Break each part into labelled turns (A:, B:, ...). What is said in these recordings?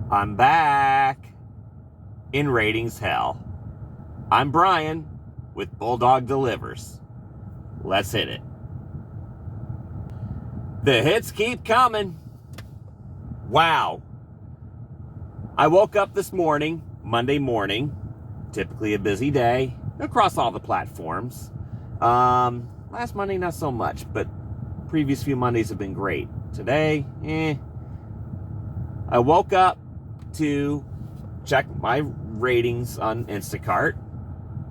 A: I'm back in ratings hell. I'm Brian with Bulldog Delivers. Let's hit it. The hits keep coming. Wow. I woke up this morning, Monday morning, typically a busy day across all the platforms. Last Monday, not so much, but previous few Mondays have been great. Today, I woke up to check my ratings on Instacart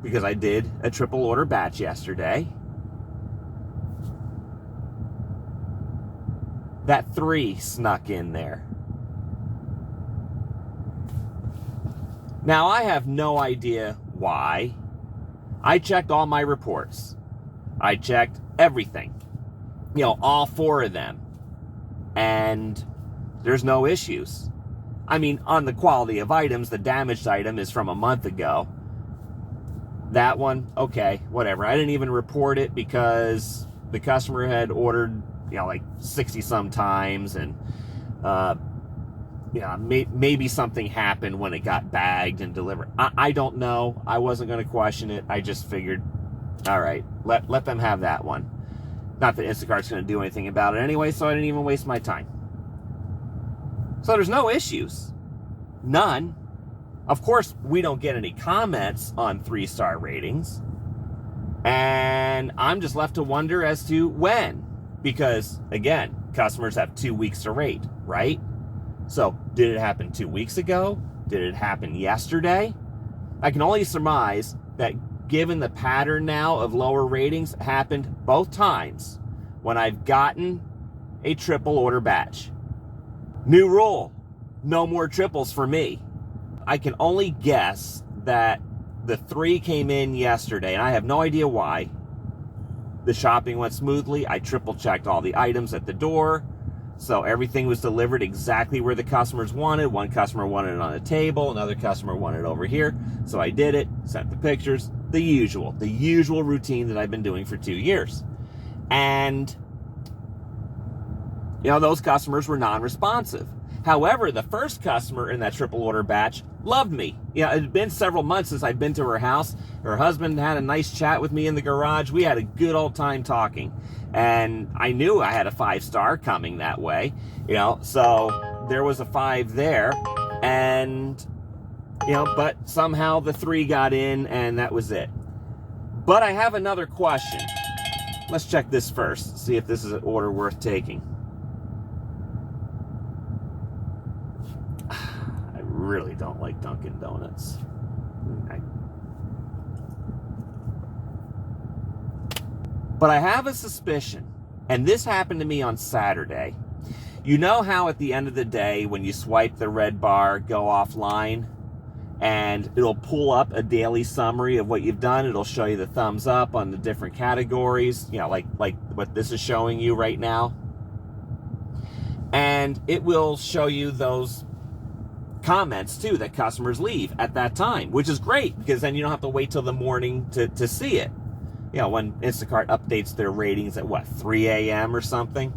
A: because I did a triple order batch yesterday. That 3 snuck in there. Now, I have no idea why. I checked all my reports. I checked everything. All 4 of them. And there's no issues. I mean, on the quality of items, the damaged item is from a month ago. That one, okay, whatever. I didn't even report it because the customer had ordered, like 60 some times, and maybe something happened when it got bagged and delivered. I don't know. I wasn't going to question it. I just figured, all right, let them have that one. Not that Instacart's going to do anything about it anyway, so I didn't even waste my time. So there's no issues. None. Of course, we don't get any comments on 3-star ratings. And I'm just left to wonder as to when. Because, again, customers have 2 weeks to rate, right? So, did it happen 2 weeks ago? Did it happen yesterday? I can only surmise that given the pattern now of lower ratings, happened both times when I've gotten a triple order batch. New rule, no more triples for me. I can only guess that the 3 came in yesterday, and I have no idea why. The shopping went smoothly. I triple checked all the items at the door. So everything was delivered exactly where the customers wanted. One customer wanted it on a table. Another customer wanted it over here. So I did it, sent the pictures, the usual routine that I've been doing for 2 years. And, those customers were non-responsive. However, the first customer in that triple order batch loved me. It had been several months since I'd been to her house. Her husband had a nice chat with me in the garage. We had a good old time talking. And I knew I had a 5-star coming that way. So there was a 5 there. And, but somehow the 3 got in and that was it. But I have another question. Let's check this first. See if this is an order worth taking. I really don't like Dunkin' Donuts. But I have a suspicion, and this happened to me on Saturday. You know how at the end of the day, when you swipe the red bar, go offline, and it'll pull up a daily summary of what you've done. It'll show you the thumbs up on the different categories, like what this is showing you right now. And it will show you those comments too that customers leave at that time, which is great because then you don't have to wait till the morning to see it. When Instacart updates their ratings at 3 a.m. or something.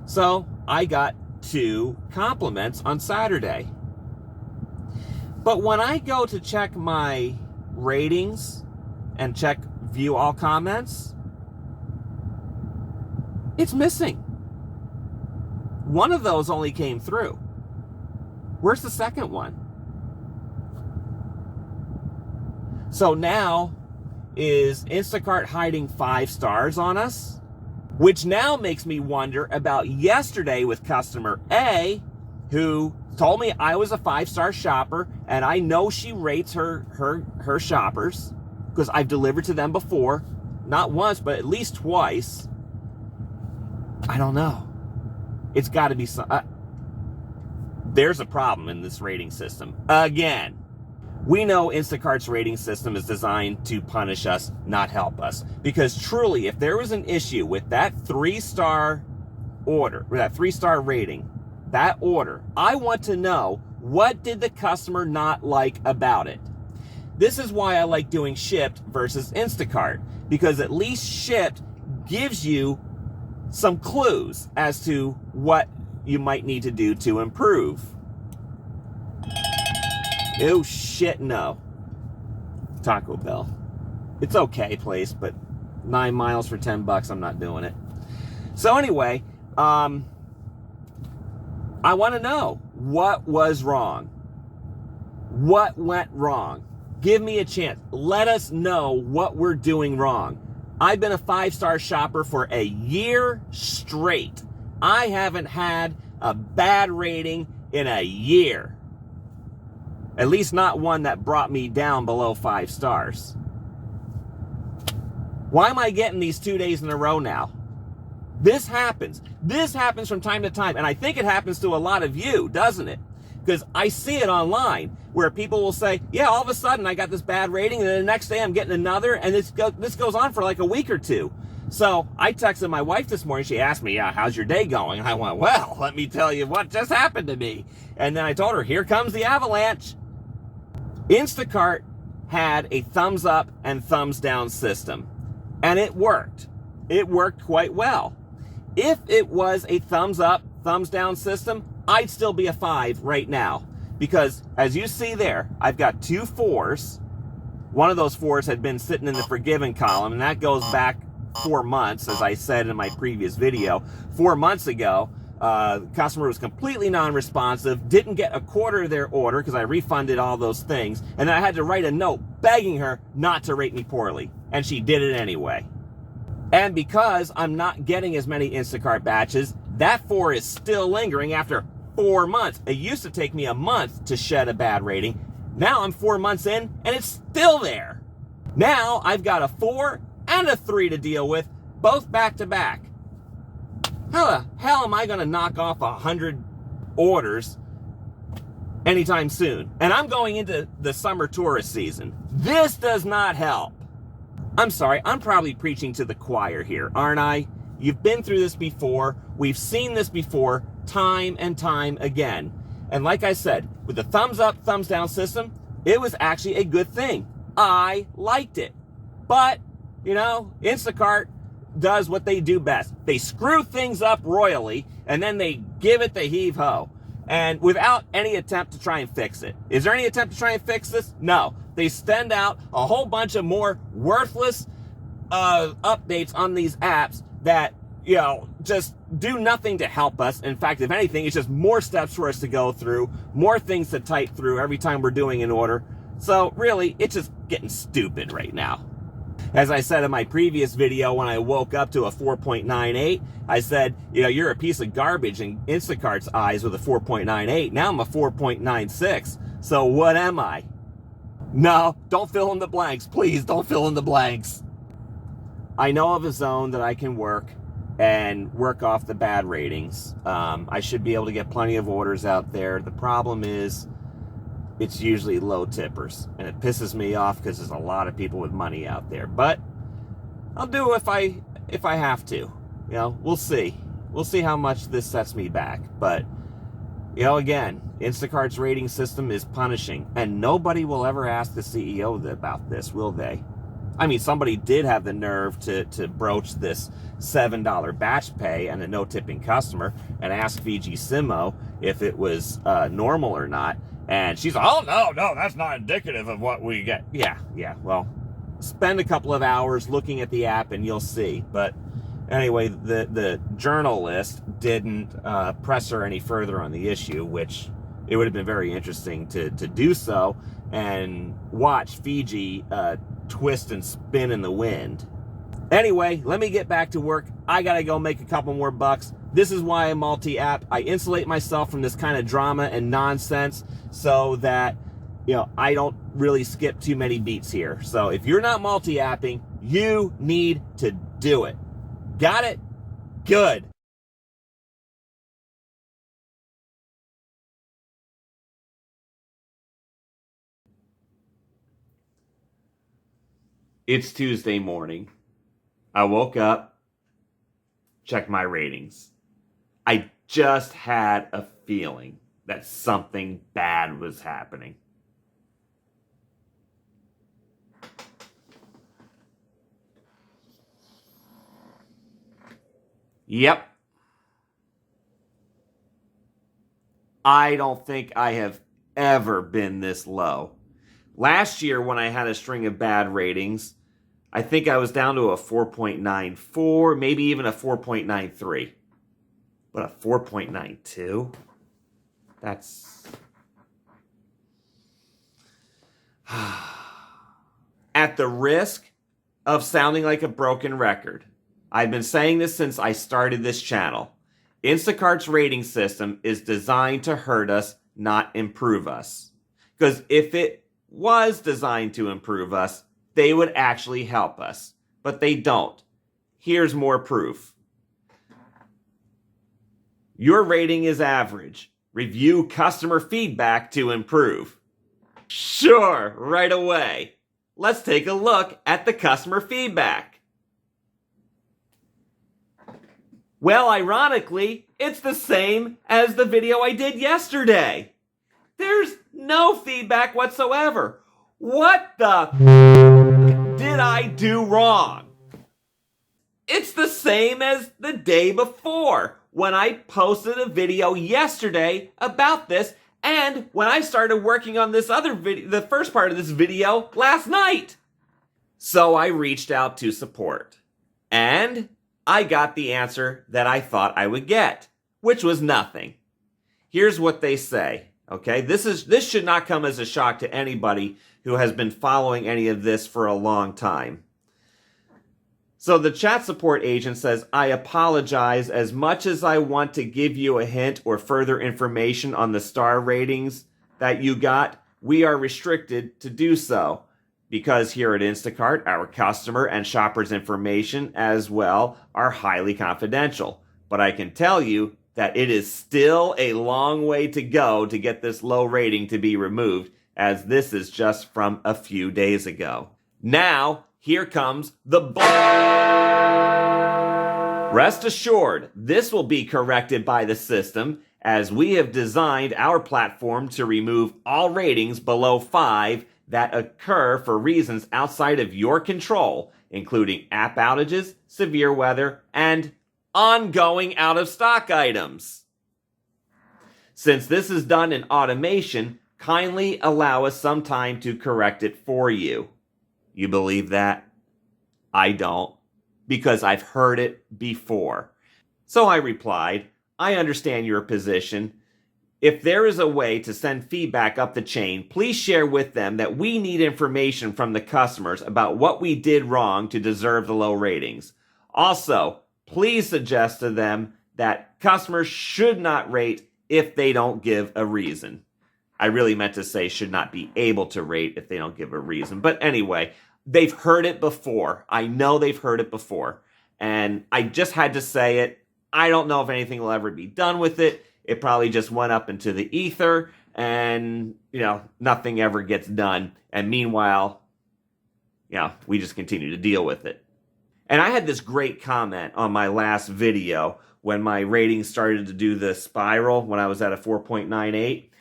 A: So I got 2 compliments on Saturday. But when I go to check my ratings and check view all comments, it's missing. One of those only came through. Where's the second one? So now, is Instacart hiding 5 stars on us? Which now makes me wonder about yesterday with customer A, who told me I was a 5-star shopper, and I know she rates her shoppers because I've delivered to them before, not once, but at least twice. I don't know. It's got to be some. There's a problem in this rating system. Again, we know Instacart's rating system is designed to punish us, not help us. Because truly, if there was an issue with that 3-star order, or that 3-star rating, that order, I want to know, what did the customer not like about it? This is why I like doing Shipt versus Instacart, because at least Shipt gives you some clues as to what you might need to do to improve. Oh shit, no. Taco Bell. It's okay place, but 9 miles for $10, I'm not doing it. So anyway, I want to know what was wrong. What went wrong? Give me a chance. Let us know what we're doing wrong. I've been a 5-star shopper for a year straight. I haven't had a bad rating in a year. At least not one that brought me down below 5 stars. Why am I getting these 2 days in a row now? This happens. This happens from time to time. And I think it happens to a lot of you, doesn't it? Because I see it online where people will say, yeah, all of a sudden I got this bad rating and then the next day I'm getting another, and this goes on for like a week or two. So I texted my wife this morning. She asked me, how's your day going? And I went, well, let me tell you what just happened to me. And then I told her, here comes the avalanche. Instacart had a thumbs up and thumbs down system, and it worked. It worked quite well. If it was a thumbs up, thumbs down system, I'd still be a 5 right now. Because as you see there, I've got 2 4s. One of those 4s had been sitting in the forgiven column, and that goes back 4 months, as I said in my previous video. 4 months ago, the customer was completely non-responsive, didn't get a quarter of their order because I refunded all those things, and then I had to write a note begging her not to rate me poorly, and she did it anyway. And because I'm not getting as many Instacart batches, that 4 is still lingering after 4 months. It used to take me a month to shed a bad rating. Now I'm 4 months in, and it's still there. Now I've got a 4 and a 3 to deal with, both back to back. How the hell am I going to knock off 100 orders anytime soon? And I'm going into the summer tourist season. This does not help. I'm sorry, I'm probably preaching to the choir here, aren't I? You've been through this before. We've seen this before, time and time again. And like I said, with the thumbs up, thumbs down system, it was actually a good thing. I liked it. But, Instacart does what they do best. They screw things up royally, and then they give it the heave-ho. And without any attempt to try and fix it. Is there any attempt to try and fix this? No. They send out a whole bunch of more worthless updates on these apps that, just do nothing to help us. In fact, if anything, it's just more steps for us to go through, more things to type through every time we're doing an order. So really, it's just getting stupid right now. As I said in my previous video, when I woke up to a 4.98, I said, you're a piece of garbage in Instacart's eyes with a 4.98. Now I'm a 4.96. So what am I? No, don't fill in the blanks. Please don't fill in the blanks. I know of a zone that I can work and work off the bad ratings. I should be able to get plenty of orders out there. The problem is it's usually low tippers, and it pisses me off because there's a lot of people with money out there. But I'll do it if I have to. We'll see. We'll see how much this sets me back. But again, Instacart's rating system is punishing, and nobody will ever ask the CEO about this, will they? I mean, somebody did have the nerve to broach this $7 batch pay and a no-tipping customer and ask Fiji Simo if it was normal or not. And she's like, oh, no, that's not indicative of what we get. Yeah, well, spend a couple of hours looking at the app and you'll see. But anyway, the journalist didn't press her any further on the issue, which it would have been very interesting to do so and watch Fiji twist and spin in the wind. Anyway, let me get back to work. I gotta go make a couple more bucks. This is why I'm multi-app. I insulate myself from this kind of drama and nonsense so that, I don't really skip too many beats here. So if you're not multi-apping, you need to do it. Got it? Good. It's Tuesday morning. I woke up, checked my ratings. I just had a feeling that something bad was happening. Yep. I don't think I have ever been this low. Last year, when I had a string of bad ratings, I think I was down to a 4.94, maybe even a 4.93. But a 4.92? That's... At the risk of sounding like a broken record, I've been saying this since I started this channel. Instacart's rating system is designed to hurt us, not improve us. Because if it was designed to improve us, they would actually help us. But they don't. Here's more proof. Your rating is average. Review customer feedback to improve. Sure, right away. Let's take a look at the customer feedback. Well, ironically, it's the same as the video I did yesterday. There's no feedback whatsoever. What the did I do wrong? It's the same as the day before when I posted a video yesterday about this, and when I started working on this other video, the first part of this video last night. So I reached out to support, and I got the answer that I thought I would get, which was nothing. Here's what they say, okay? This should not come as a shock to anybody who has been following any of this for a long time. So the chat support agent says, I apologize. As much as I want to give you a hint or further information on the star ratings that you got, we are restricted to do so. Because here at Instacart, our customer and shoppers' information as well are highly confidential. But I can tell you that it is still a long way to go to get this low rating to be removed, as this is just from a few days ago. Now, here comes the Rest assured, this will be corrected by the system, as we have designed our platform to remove all ratings below 5 that occur for reasons outside of your control, including app outages, severe weather, and ongoing out-of-stock items. Since this is done in automation, kindly allow us some time to correct it for you. You believe that? I don't, because I've heard it before. So I replied, I understand your position. If there is a way to send feedback up the chain, please share with them that we need information from the customers about what we did wrong to deserve the low ratings. Also, please suggest to them that customers should not rate if they don't give a reason. I really meant to say should not be able to rate if they don't give a reason. But anyway, they've heard it before. I know they've heard it before. And I just had to say it. I don't know if anything will ever be done with it. It probably just went up into the ether and, nothing ever gets done. And meanwhile, we just continue to deal with it. And I had this great comment on my last video when my ratings started to do the spiral when I was at a 4.98.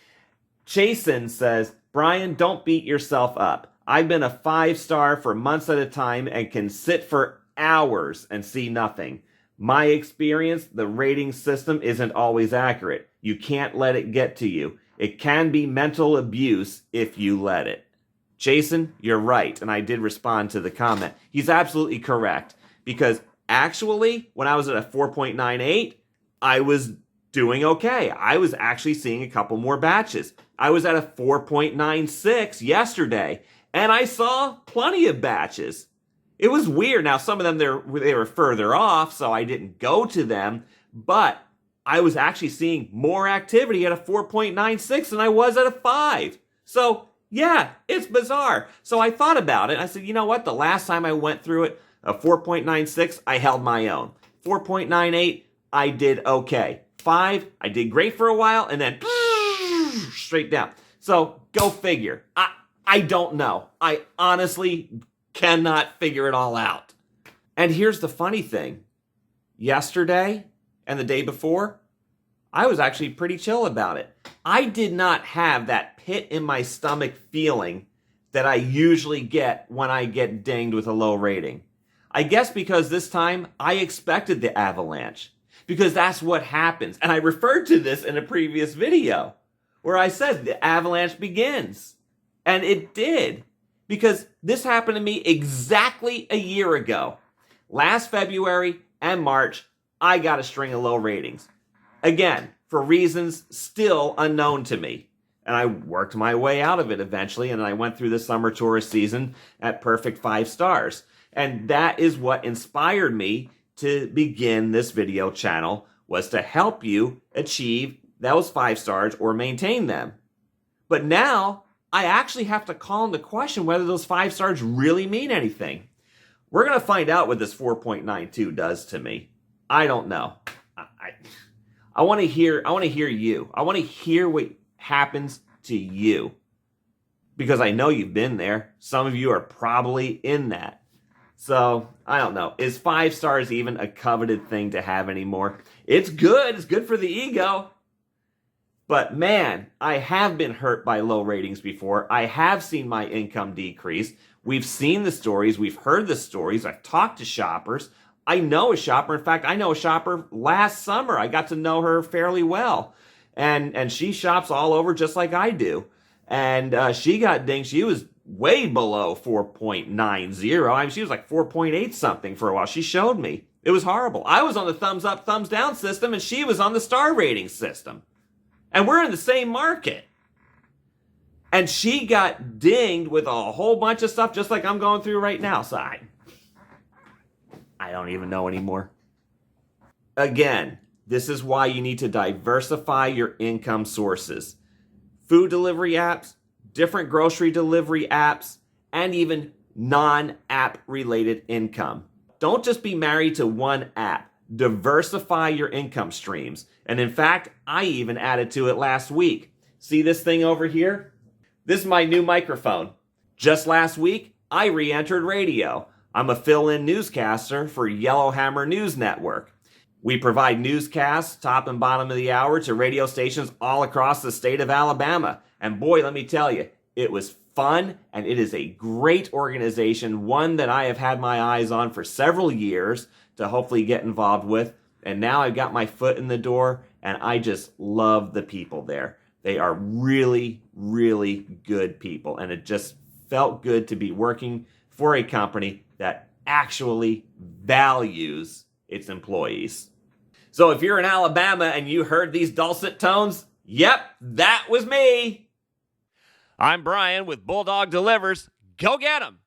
A: Chasen says, Brian, don't beat yourself up. I've been a 5-star for months at a time and can sit for hours and see nothing. My experience, the rating system isn't always accurate. You can't let it get to you. It can be mental abuse if you let it. Jason, you're right, and I did respond to the comment. He's absolutely correct, because actually, when I was at a 4.98, I was doing okay. I was actually seeing a couple more batches. I was at a 4.96 yesterday, and I saw plenty of batches. It was weird. Now, some of them, they were further off, so I didn't go to them, but I was actually seeing more activity at a 4.96 than I was at a 5. So, yeah, it's bizarre. So I thought about it. I said, you know what? The last time I went through it, a 4.96, I held my own. 4.98, I did okay. 5, I did great for a while, and then straight down. So, go figure. I don't know. I honestly cannot figure it all out. And here's the funny thing. Yesterday and the day before, I was actually pretty chill about it. I did not have that pit in my stomach feeling that I usually get when I get dinged with a low rating. I guess because this time I expected the avalanche, because that's what happens. And I referred to this in a previous video. where I said the avalanche begins. And it did. Because this happened to me exactly a year ago. Last February and March, I got a string of low ratings. Again, for reasons still unknown to me. And I worked my way out of it eventually, and I went through the summer tourist season at perfect 5 stars. And that is what inspired me to begin this video channel, was to help you achieve those 5 stars or maintain them. But now, I actually have to call into question whether those 5 stars really mean anything. We're going to find out what this 4.92 does to me. I don't know. I want to hear you. I want to hear what happens to you. Because I know you've been there. Some of you are probably in that. So, I don't know. Is 5 stars even a coveted thing to have anymore? It's good. It's good for the ego. But man, I have been hurt by low ratings before. I have seen my income decrease. We've seen the stories. We've heard the stories. I've talked to shoppers. I know a shopper. In fact, I know a shopper last summer. I got to know her fairly well. And she shops all over just like I do. And she got dinged. She was way below 4.90. I mean, she was like 4.8 something for a while. She showed me. It was horrible. I was on the thumbs up, thumbs down system, and she was on the star rating system. And we're in the same market. And she got dinged with a whole bunch of stuff just like I'm going through right now. So I don't even know anymore. Again, this is why you need to diversify your income sources. Food delivery apps, different grocery delivery apps, and even non-app related income. Don't just be married to one app. Diversify your income streams. And in fact, I even added to it last week. See this thing over here? This is my new microphone. Just last week, I re-entered radio. I'm a fill-in newscaster for Yellowhammer News Network. We provide newscasts, top and bottom of the hour, to radio stations all across the state of Alabama. And boy, let me tell you, it was fun, and it is a great organization, one that I have had my eyes on for several years to hopefully get involved with. And now I've got my foot in the door, and I just love the people there. They are really, really good people, and it just felt good to be working for a company that actually values its employees. So if you're in Alabama and you heard these dulcet tones, yep, that was me. I'm Brian with Bulldog Delivers. Go get 'em.